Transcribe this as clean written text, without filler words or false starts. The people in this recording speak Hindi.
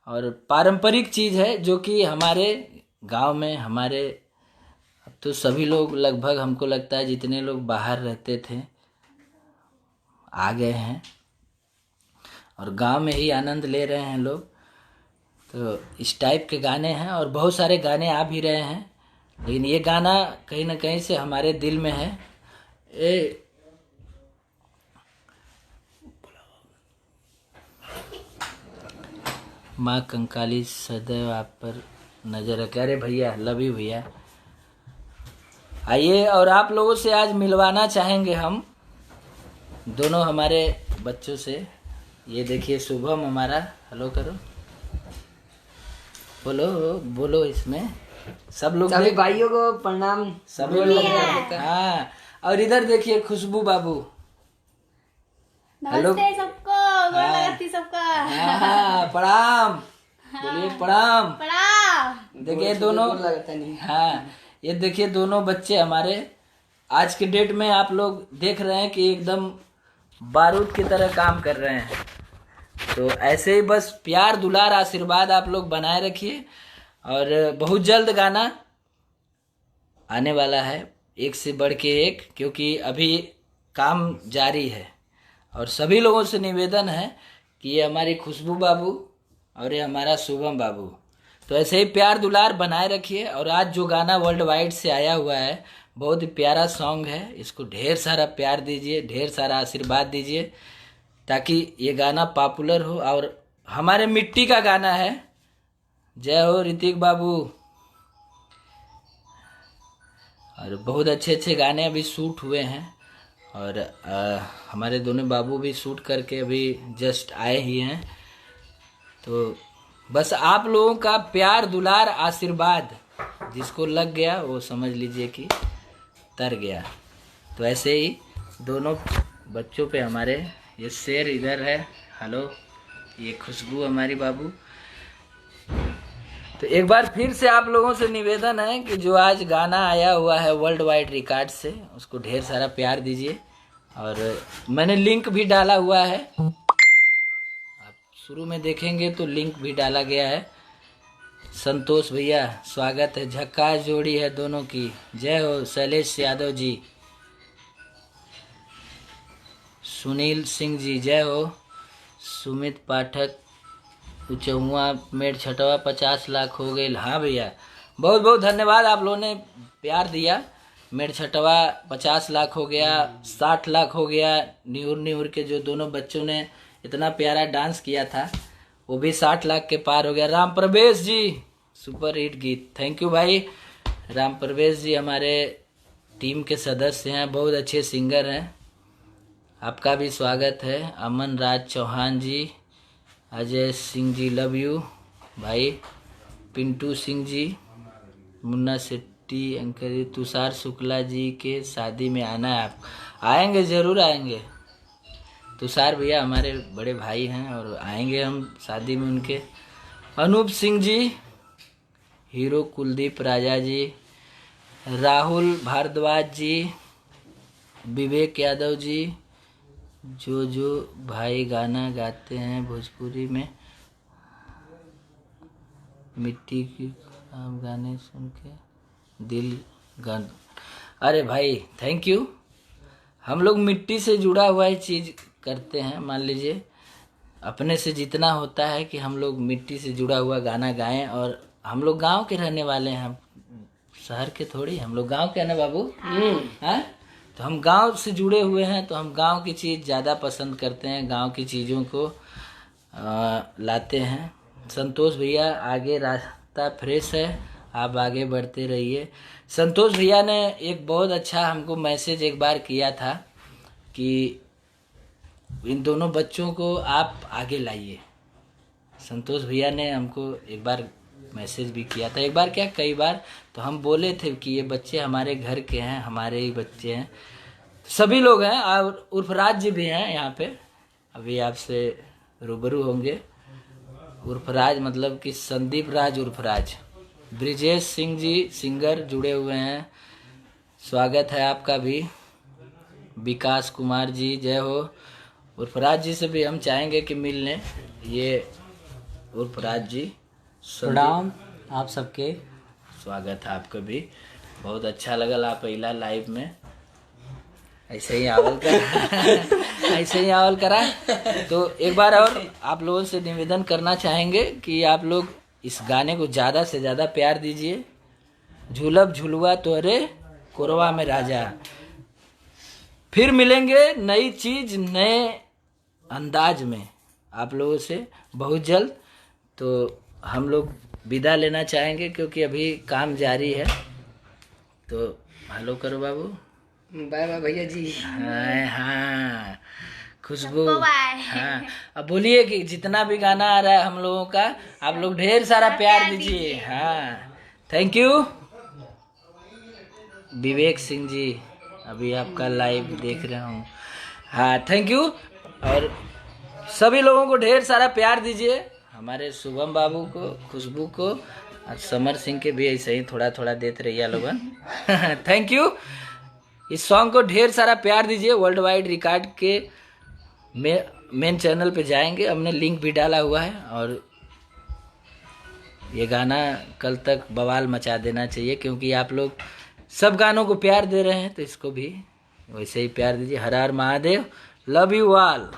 और पारंपरिक चीज़ है जो कि हमारे गांव में हमारे अब तो सभी लोग लगभग हमको लगता है जितने लोग बाहर रहते थे आ गए हैं और गांव में ही आनंद ले रहे हैं लोग। तो इस टाइप के गाने हैं और बहुत सारे गाने आ भी रहे हैं, लेकिन ये गाना कहीं ना कहीं से हमारे दिल में है। ए माँ कंकाली सदैव आप पर नजर रखे। अरे भैया लव यू भैया। आइए और आप लोगों से आज मिलवाना चाहेंगे हम दोनों हमारे बच्चों से। ये देखिए शुभम हमारा, हेलो करो, बोलो बोलो, इसमें सब लोग सभी भाइयों को प्रणाम। सभी लोग। हाँ, और इधर देखिए खुशबू बाबू, हेलो सबको, सबका हाँ प्रणाम, बोलिए प्रणाम। प्रणाम। देखिए दोनों, हाँ ये देखिए दोनों बच्चे हमारे आज के डेट में आप लोग देख रहे हैं कि एकदम बारूद की तरह काम कर रहे हैं। तो ऐसे ही बस प्यार दुलार आशीर्वाद आप लोग बनाए रखिए और बहुत जल्द गाना आने वाला है, एक से बढ़ के एक, क्योंकि अभी काम जारी है। और सभी लोगों से निवेदन है कि ये हमारी खुशबू बाबू और ये हमारा शुभम बाबू, तो ऐसे ही प्यार दुलार बनाए रखिए। और आज जो गाना वर्ल्ड वाइड से आया हुआ है बहुत ही प्यारा सॉन्ग है, इसको ढेर सारा प्यार दीजिए, ढेर सारा आशीर्वाद दीजिए ताकि ये गाना पॉपुलर हो। और हमारे मिट्टी का गाना है। जय हो ऋतिक बाबू। और बहुत अच्छे अच्छे गाने अभी शूट हुए हैं और हमारे दोनों बाबू भी शूट करके अभी जस्ट आए ही हैं। तो बस आप लोगों का प्यार दुलार आशीर्वाद जिसको लग गया वो समझ लीजिए कि तर गया। तो ऐसे ही दोनों बच्चों पे हमारे, ये शेर इधर है, हेलो, ये खुशबू हमारी बाबू। तो एक बार फिर से आप लोगों से निवेदन है कि जो आज गाना आया हुआ है वर्ल्ड वाइड रिकॉर्ड से, उसको ढेर सारा प्यार दीजिए। और मैंने लिंक भी डाला हुआ है, आप शुरू में देखेंगे तो लिंक भी डाला गया है। संतोष भैया स्वागत है, झक्कास जोड़ी है दोनों की, जय हो। शैलेश यादव जी, सुनील सिंह जी जय हो। सुमित पाठक उचहुआ मेड छठवा 50 लाख हो गए। हाँ भैया बहुत बहुत धन्यवाद, आप लोगों ने प्यार दिया। मेड छठवा 50 लाख हो गया, 60 लाख हो गया। न्यूर न्यूर के जो दोनों बच्चों ने इतना प्यारा डांस किया था वो भी 60 लाख के पार हो गया। राम प्रवेश जी सुपर हिट गीत, थैंक यू भाई। राम प्रवेश जी हमारे टीम के सदस्य हैं, बहुत अच्छे सिंगर हैं, आपका भी स्वागत है। अमन राज चौहान जी, अजय सिंह जी लव यू भाई। पिंटू सिंह जी, मुन्ना शेट्टी अंकर जी, तुषार शुक्ला जी के शादी में आना है आप। आएंगे, ज़रूर आएंगे। तुषार भैया हमारे बड़े भाई हैं और आएंगे हम शादी में उनके। अनूप सिंह जी, हीरो कुलदीप राजा जी, राहुल भारद्वाज जी, विवेक यादव जी, जो भाई गाना गाते हैं भोजपुरी में, मिट्टी की आप गाने सुन के दिल गन। अरे भाई थैंक यू। हम लोग मिट्टी से जुड़ा हुआ ही चीज़ करते हैं। मान लीजिए अपने से जितना होता है कि हम लोग मिट्टी से जुड़ा हुआ गाना गाएं। और हम लोग गांव के रहने वाले हैं, शहर के थोड़ी, हम लोग गांव के हैं ना बाबू। हाँ, तो हम गांव से जुड़े हुए हैं तो हम गांव की चीज़ ज़्यादा पसंद करते हैं, गांव की चीज़ों को लाते हैं। संतोष भैया आगे रास्ता फ्रेश है, आप आगे बढ़ते रहिए। संतोष भैया ने एक बहुत अच्छा हमको मैसेज एक बार किया था कि इन दोनों बच्चों को आप आगे लाइए। संतोष भैया ने हमको एक बार मैसेज भी किया था, एक बार क्या कई बार। तो हम बोले थे कि ये बच्चे हमारे घर के हैं, हमारे ही बच्चे हैं, सभी लोग हैं। और उर्फराज जी भी हैं यहाँ पे, अभी आपसे रूबरू होंगे। उर्फराज मतलब कि संदीप राज उर्फराज। ब्रिजेश सिंह जी सिंगर जुड़े हुए हैं, स्वागत है आपका भी। विकास कुमार जी जय हो। उर्फराज जी से भी हम चाहेंगे कि मिल लें। ये उर्फ राज जी, प्रणाम आप सबके। स्वागत है आपका भी। बहुत अच्छा लगल आप पहला लाइव में ऐसे ही आवल कर ऐसे ही आवल करा। तो एक बार और आप लोगों से निवेदन करना चाहेंगे कि आप लोग इस गाने को ज़्यादा से ज़्यादा प्यार दीजिए। झूलब झुलवा तोरे कोरवा में राजा। फिर मिलेंगे नई चीज नए अंदाज में आप लोगों से बहुत जल्द। तो हम लोग विदा लेना चाहेंगे क्योंकि अभी काम जारी है। तो हेलो करो बाबू। बाय बाय भैया जी। हाँ हाँ खुशबू। सबको बाय। हाँ अब बोलिए कि जितना भी गाना आ रहा है हम लोगों का आप लोग ढेर सारा प्यार दीजिए। हाँ थैंक यू। विवेक सिंह जी अभी आपका लाइव देख रहा हूँ। हाँ थैंक यू। और सभी लोगों को ढेर सारा प्यार दीजिए। हमारे शुभम बाबू को, खुशबू को और समर सिंह के भी ऐसे ही थोड़ा थोड़ा देते रहिए लोगन। Thank you. इस सॉन्ग को ढेर सारा प्यार दीजिए। वर्ल्ड वाइड रिकॉर्ड के मेन चैनल पे जाएंगे, हमने लिंक भी डाला हुआ है। और ये गाना कल तक बवाल मचा देना चाहिए क्योंकि आप लोग सब गानों को प्यार दे रहे हैं, तो इसको भी वैसे ही प्यार दीजिए। हर हर महादेव। Love you all.